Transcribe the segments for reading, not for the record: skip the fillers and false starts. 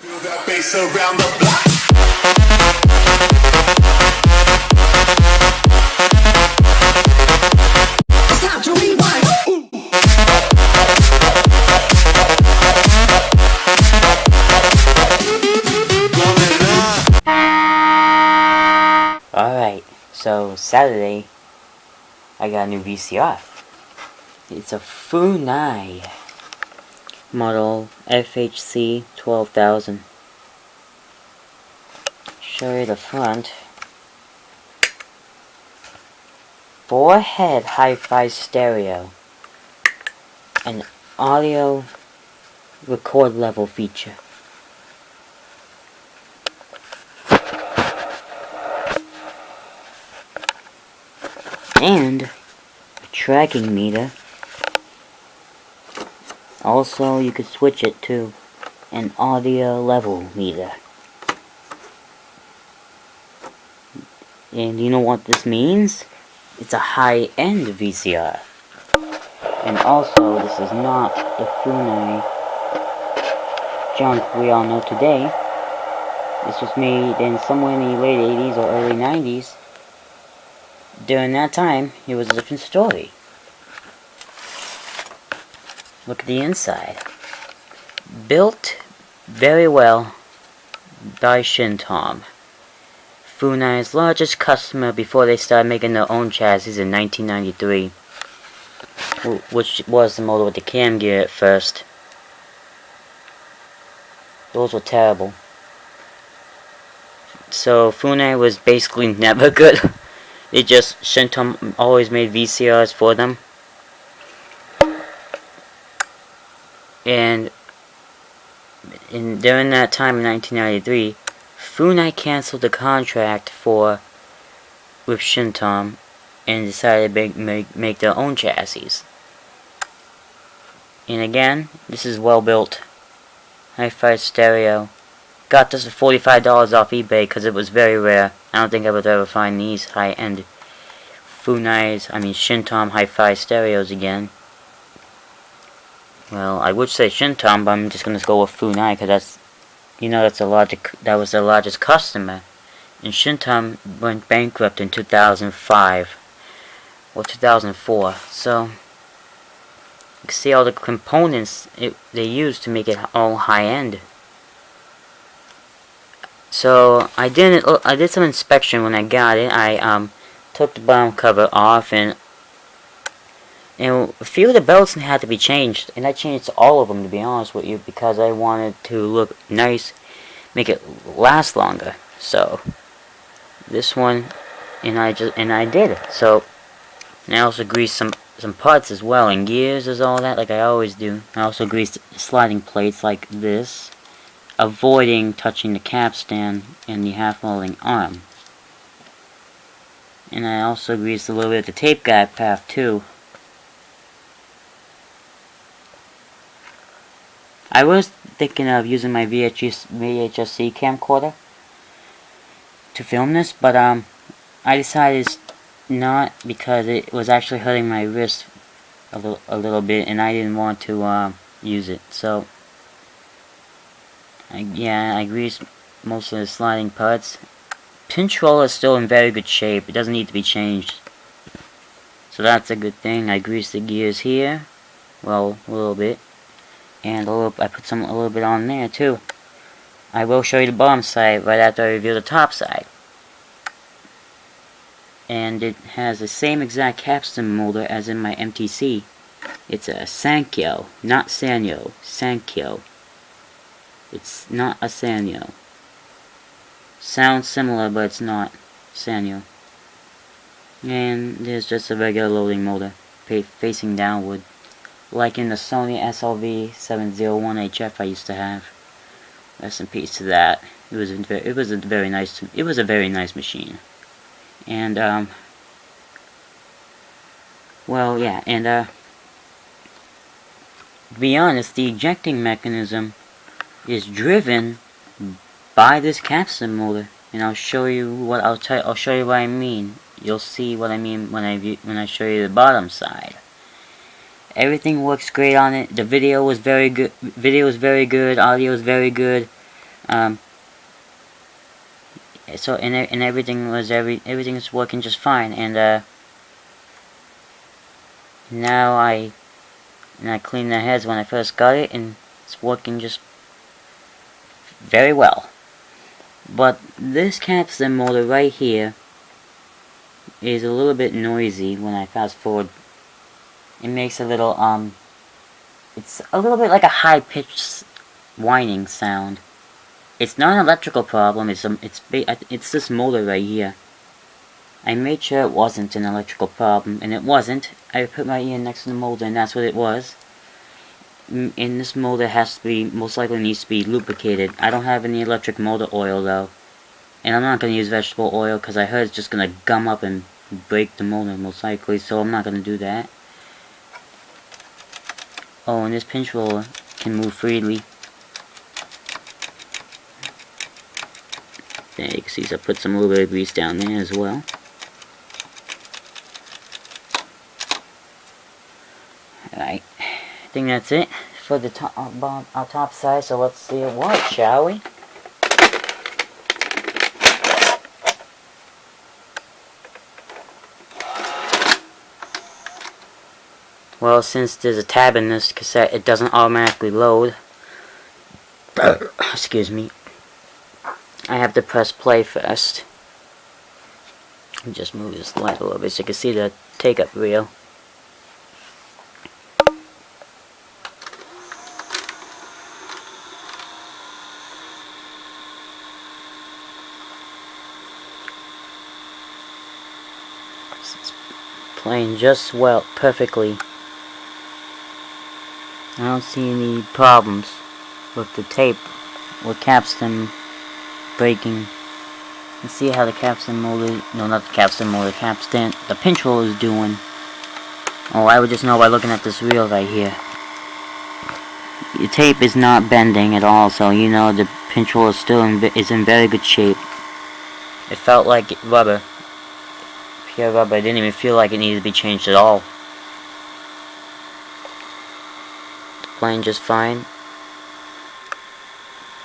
Feel that bass around the block. It's time to rewind. Alright, so Saturday I got a new VCR. It's a Funai model FHC-1200. Show you the front. 4-head hi-fi stereo. An audio record level feature. And a tracking meter. Also, you could switch it to an audio level meter. And you know what this means? It's a high-end VCR. And also, this is not the Funai junk we all know today. This was made in somewhere in the late 80s or early 90s. During that time, it was a different story. Look at the inside. Built very well by Shintom, Funai's largest customer before they started making their own chassis in 1993, which was the model with the cam gear at first. Those were terrible. So Funai was basically never good. Shintom always made VCRs for them. And during that time in 1993, Funai canceled the contract with Shintom and decided to make their own chassis. And again, this is well built. Hi-fi stereo. Got this for $45 off eBay because it was very rare. I don't think I would ever find these high-end Shintom hi-fi stereos again. Well, I would say Shintom, but I'm just gonna go with Funai because that was their largest customer. And Shintom went bankrupt in 2005 or 2004. So you can see all the components they used to make it all high-end. So I did some inspection when I got it. I took the bottom cover off and a few of the belts had to be changed, and I changed all of them, to be honest with you, because I wanted to look nice, make it last longer. So this one, and I did it. So and I also greased some parts as well, and gears as all that, like I always do. I also greased sliding plates like this, avoiding touching the capstan and the half-molding arm. And I also greased a little bit of the tape guide path too. I was thinking of using my VHC camcorder to film this, but I decided not, because it was actually hurting my wrist a little bit, and I didn't want to use it. So I greased most of the sliding parts. Pinch roller is still in very good shape. It doesn't need to be changed. So that's a good thing. I greased the gears here. Well, a little bit. And I put a little bit on there too. I will show you the bottom side right after I reveal the top side. And it has the same exact capstan molder as in my MTC. It's a Sankyo, not Sanyo. Sankyo. It's not a Sanyo. Sounds similar, but it's not Sanyo. And there's just a regular loading molder facing downward, like in the Sony SLV-701HF I used to have. Rest in peace to that. It was a very nice machine. And well, yeah, and to be honest, the ejecting mechanism is driven by this capstan molder, and I'll show you what I mean. You'll see what I mean when I show you the bottom side. Everything works great on it. The video was very good. Audio was very good. So and everything is working just fine, and now I cleaned the heads when I first got it, and it's working just very well. But this capstan motor right here is a little bit noisy when I fast forward. It makes a little it's a little bit like a high-pitched whining sound. It's not an electrical problem. It's this motor right here. I made sure it wasn't an electrical problem, and it wasn't. I put my ear next to the motor, and that's what it was. And this motor has to be, most likely needs to be lubricated. I don't have any electric motor oil though, and I'm not going to use vegetable oil because I heard it's just going to gum up and break the motor most likely, so I'm not going to do that. Oh, and this pinch roller can move freely. There you can see, so I put some little bit of grease down there as well. Alright, I think that's it for the our top side, so let's see it work, shall we? Well, since there's a tab in this cassette, it doesn't automatically load. Excuse me. I have to press play first. Just move this light a little bit so you can see the take-up reel. It's playing just well, perfectly. I don't see any problems with the tape or capstan breaking. You see how the capstan motor, no, not the capstan motor, the pinch roller is doing. Oh, I would just know by looking at this reel right here. The tape is not bending at all, so you know the pinch roller still is in very good shape. It felt like rubber, pure rubber. It didn't even feel like it needed to be changed at all. Playing just fine.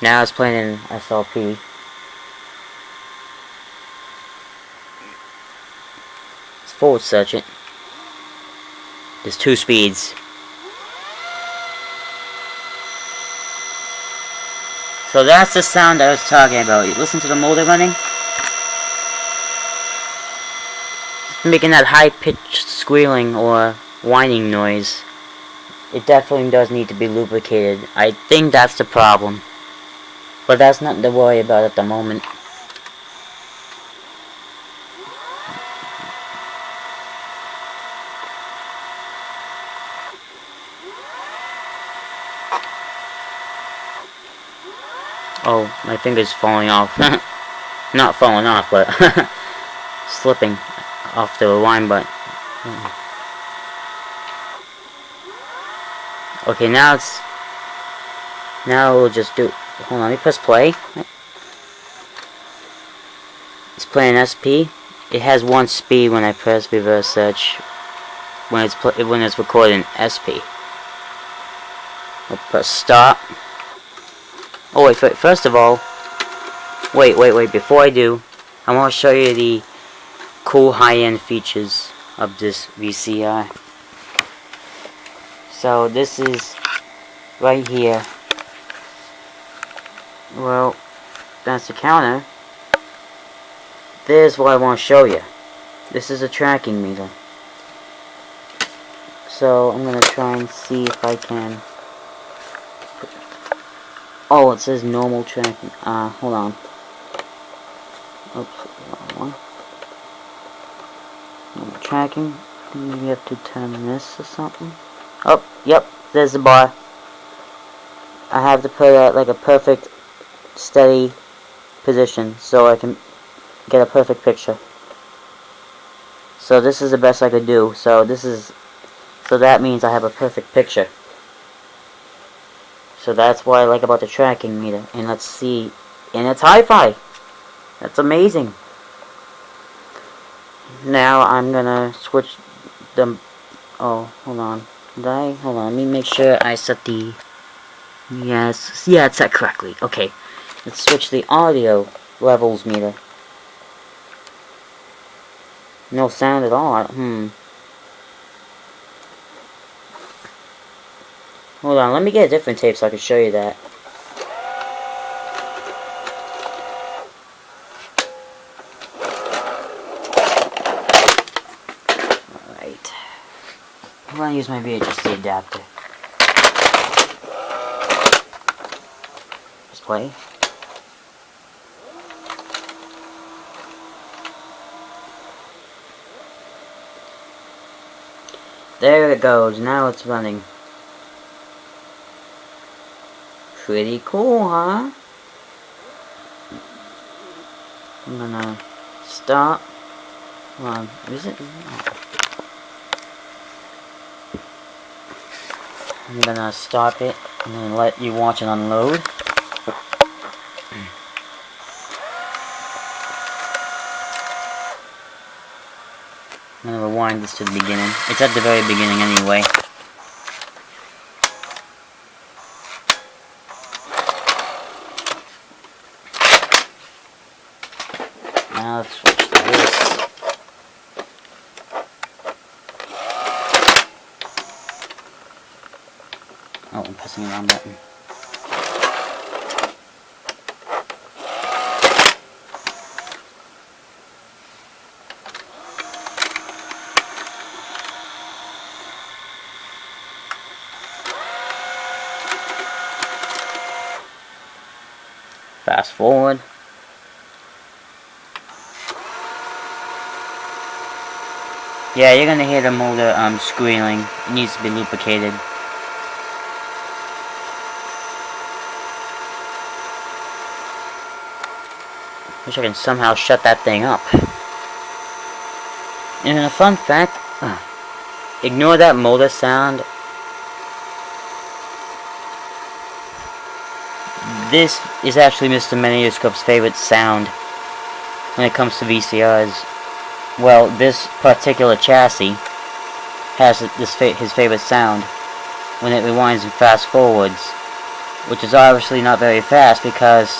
Now it's playing in SLP. Let's forward search it. There's 2 speeds. So that's the sound I was talking about. You listen to the motor running. It's making that high-pitched squealing or whining noise. It definitely does need to be lubricated. I think that's the problem. But that's nothing to worry about at the moment. Oh, my finger's falling off. Not falling off, but slipping off the rewind button. Okay, now we'll just do, hold on, let me press play. It's playing SP. It has 1 speed when I press reverse search. When it's recording SP. I'll press stop. Oh wait, first of all, wait, before I do, I want to show you the cool high-end features of this VCR. So this is right here. Well, that's the counter. There's what I want to show you. This is a tracking meter. So I'm gonna try and see if I can. Oh, it says normal tracking. Hold on. Oops, wrong one. Normal tracking. Maybe you have to turn this or something. Oh, yep, there's the bar. I have to put it at like a perfect, steady position so I can get a perfect picture. So this is the best I could do. So that means I have a perfect picture. So that's what I like about the tracking meter. And let's see, and it's hi-fi. That's amazing. Now I'm gonna switch the. Oh, hold on. Hold on, let me make sure I set the... Yes, yeah, it's set correctly. Okay. Let's switch the audio levels meter. No sound at all. Hold on, let me get a different tape so I can show you that. Alright. I'm gonna use my VHC adapter. Let's play. There it goes, now it's running. Pretty cool, huh? I'm gonna stop. Hold on, is it? I'm gonna stop it and then let you watch it unload. I'm gonna rewind this to the beginning. It's at the very beginning anyway. Now let's switch to this. Oh, I'm pressing the wrong button. Fast forward. Yeah, you're gonna hear the motor squealing. It needs to be lubricated. Wish I can somehow shut that thing up. And a fun fact, ignore that motor sound. This is actually Mr. Manioscope's favorite sound when it comes to VCRs. Well, this particular chassis has his favorite sound when it rewinds and fast forwards, which is obviously not very fast because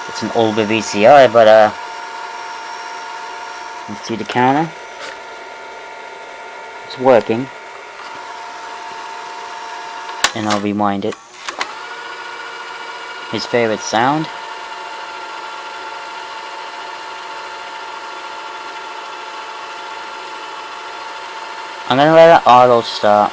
it's an older VCR, but let's see the counter. It's working. And I'll rewind it. His favorite sound. I'm gonna let it auto stop.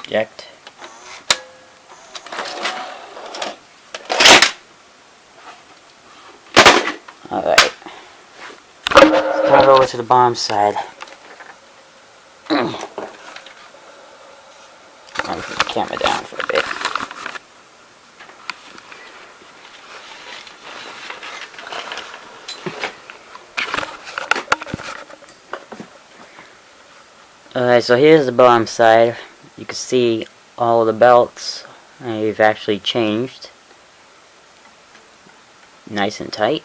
Eject. Alright. Let's turn it over to the bottom side. I'll put the camera down for a bit. Alright, so here's the bottom side. You can see all the belts I've actually changed. Nice and tight.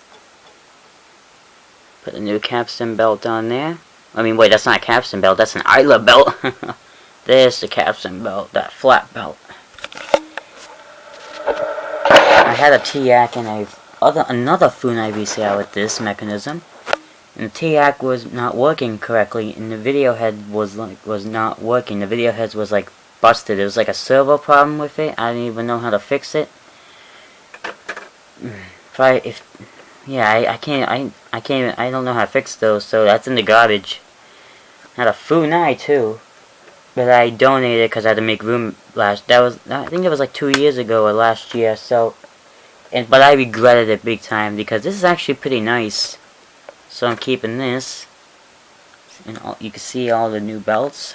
Put the new capstan belt on there. I mean, wait, that's not a capstan belt, that's an idler belt. There's the capstan belt, that flat belt. I had a T-Ack and another Funai VCR with this mechanism. And the T-Ack was not working correctly, and the video head was not working. The video head was like busted. It was like a servo problem with it. I didn't even know how to fix it. I don't know how to fix those, so that's in the garbage. I had a Funai too, but I donated because I had to make room I think it was like 2 years ago or last year. So, but I regretted it big time because this is actually pretty nice. So I'm keeping this, and you can see all the new belts.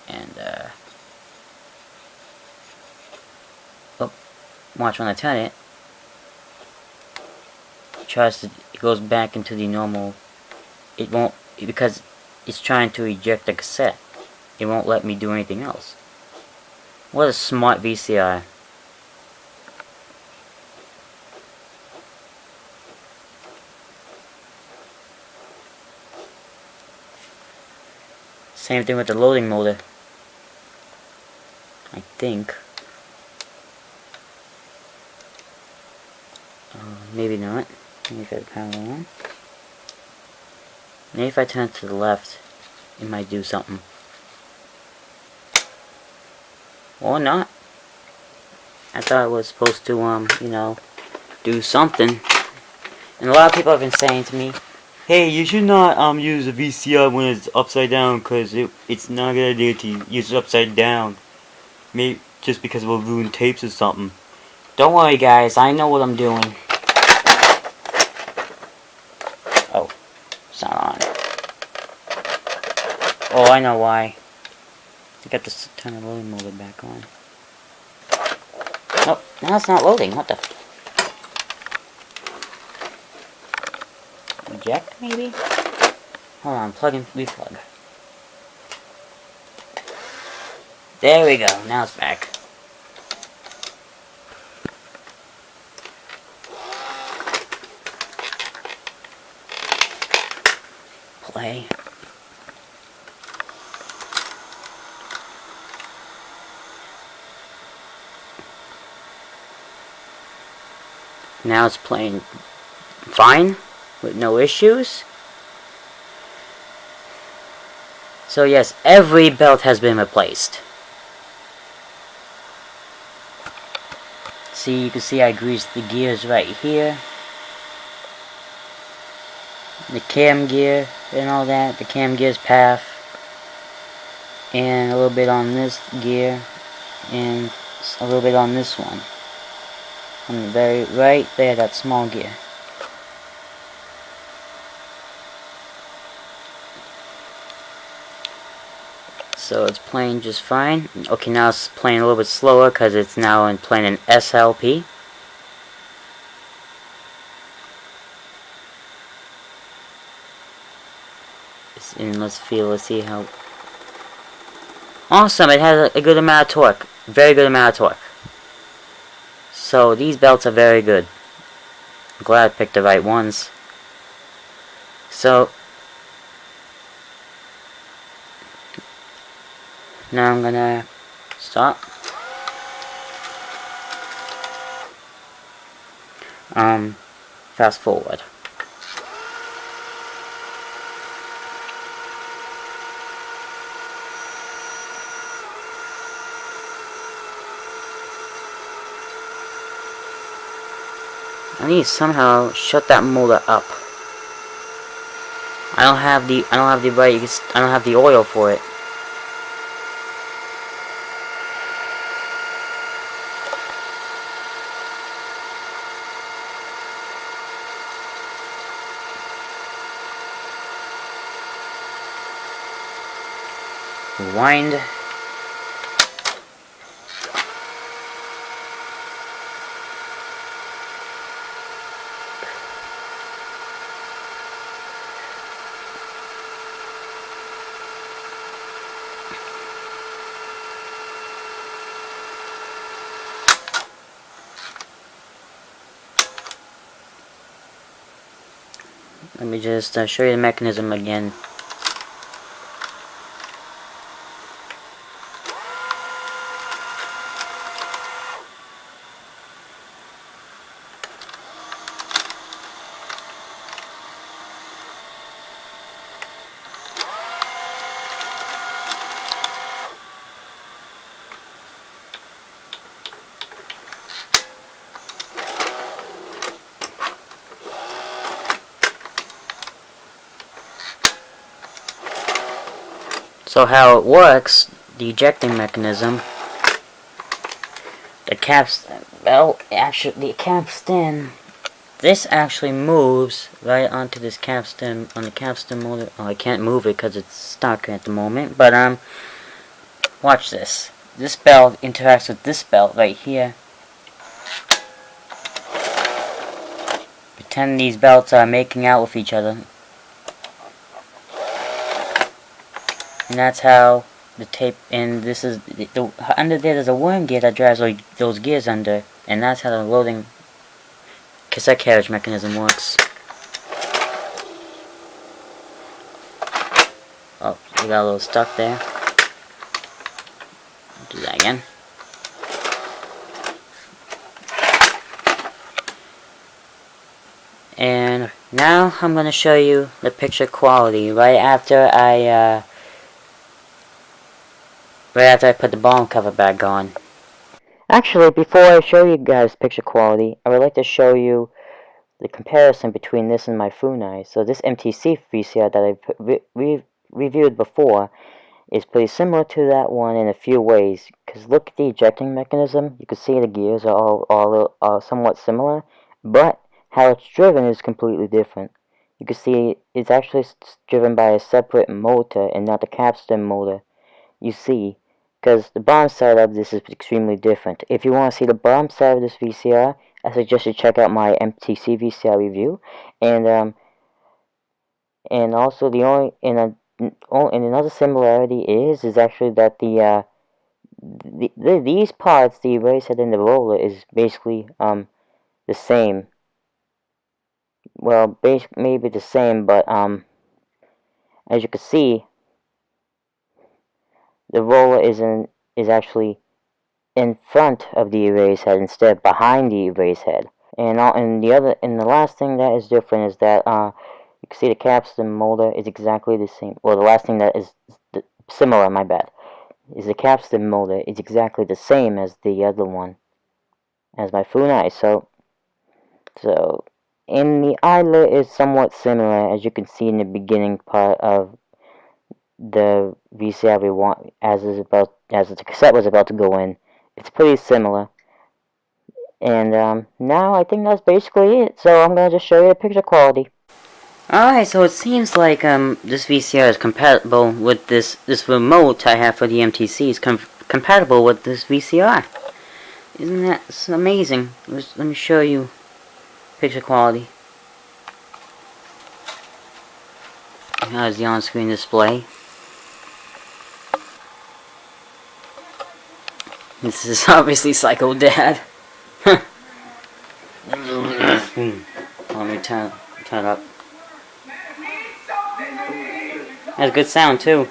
And watch when I turn it. It goes back into the normal. It won't, because it's trying to eject the cassette. It won't let me do anything else. What a smart VCR. Same thing with the loading motor. I think. Maybe not. Maybe if I power on. Maybe if I turn it to the left, it might do something. Or not. I thought it was supposed to, you know, do something. And a lot of people have been saying to me, hey, you should not use a VCR when it's upside down, because it's not a good idea to use it upside down. Maybe just because it will ruin tapes or something. Don't worry, guys, I know what I'm doing. Oh, it's not on. Oh, I know why. I got to turn the loading motor back on. Nope, now it's not loading. What the? Eject, maybe? Hold on, plug and replug. There we go, now it's back. Play. Now it's playing fine, with no issues. So yes, every belt has been replaced. See, you can see I greased the gears right here. The cam gear and all that, the cam gear's path. And a little bit on this gear, and a little bit on this one. On the very right there, that small gear. So it's playing just fine. Okay, now it's playing a little bit slower because it's now playing an SLP. And let's see how awesome. It has a good amount of torque, very good amount of torque. So these belts are very good. I'm glad I picked the right ones. So now I'm gonna stop. Fast forward. I need to somehow shut that motor up. I don't have the oil for it. Rewind. Let me just show you the mechanism again. So how it works, the ejecting mechanism, the capstan, this actually moves right onto this capstan, on the capstan motor. Oh, I can't move it because it's stuck at the moment, but watch this. This belt interacts with this belt right here. Pretend these belts are making out with each other. And that's how the tape, and this is, under there's a worm gear that drives those gears under, and that's how the loading cassette carriage mechanism works. Oh, we got a little stuck there. Do that again. And now I'm going to show you the picture quality right after I put the bottom cover back on. Actually, before I show you guys picture quality, I would like to show you the comparison between this and my Funai. So this MTC VCR that I reviewed before is pretty similar to that one in a few ways. Because look at the ejecting mechanism. You can see the gears are all somewhat similar, but how it's driven is completely different. You can see it's actually driven by a separate motor and not the capstan motor. You see, because the bottom side of this is extremely different. If you want to see the bottom side of this VCR, I suggest you check out my MTC VCR review. And also the only and another similarity is actually that these parts, the erase head and the roller, is basically the same. Well, maybe the same, but as you can see, the roller is actually in front of the erase head instead of behind the erase head. And the last thing that is different is that you can see the capstan motor is exactly the same. Well, the last thing that is similar, my bad, is the capstan motor is exactly the same as the other one, as my Funai. So, and the eyelet is somewhat similar, as you can see in the beginning part of the VCR as the cassette was about to go in. It's pretty similar. And now I think that's basically it. So I'm gonna just show you the picture quality. Alright, so it seems like this VCR is compatible with this remote I have for the MTC is compatible with this VCR. Isn't that amazing? Let me show you picture quality. Here's the on-screen display. This is obviously Psycho Dad. Let me turn it up. Has good sound too.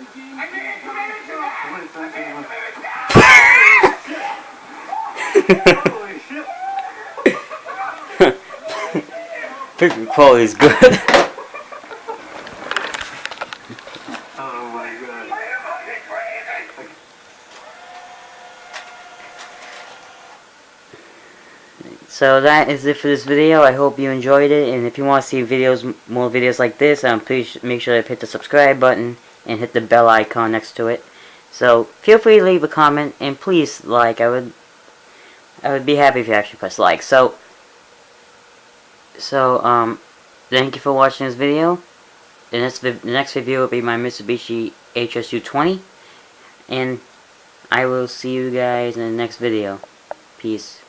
Picture quality is good. Oh my god. So that is it for this video. I hope you enjoyed it, and if you want to see more videos like this, please make sure to hit the subscribe button and hit the bell icon next to it. So feel free to leave a comment, and please like. I would be happy if you actually press like. So thank you for watching this video. The next review will be my Mitsubishi HSU-20, and I will see you guys in the next video. Peace.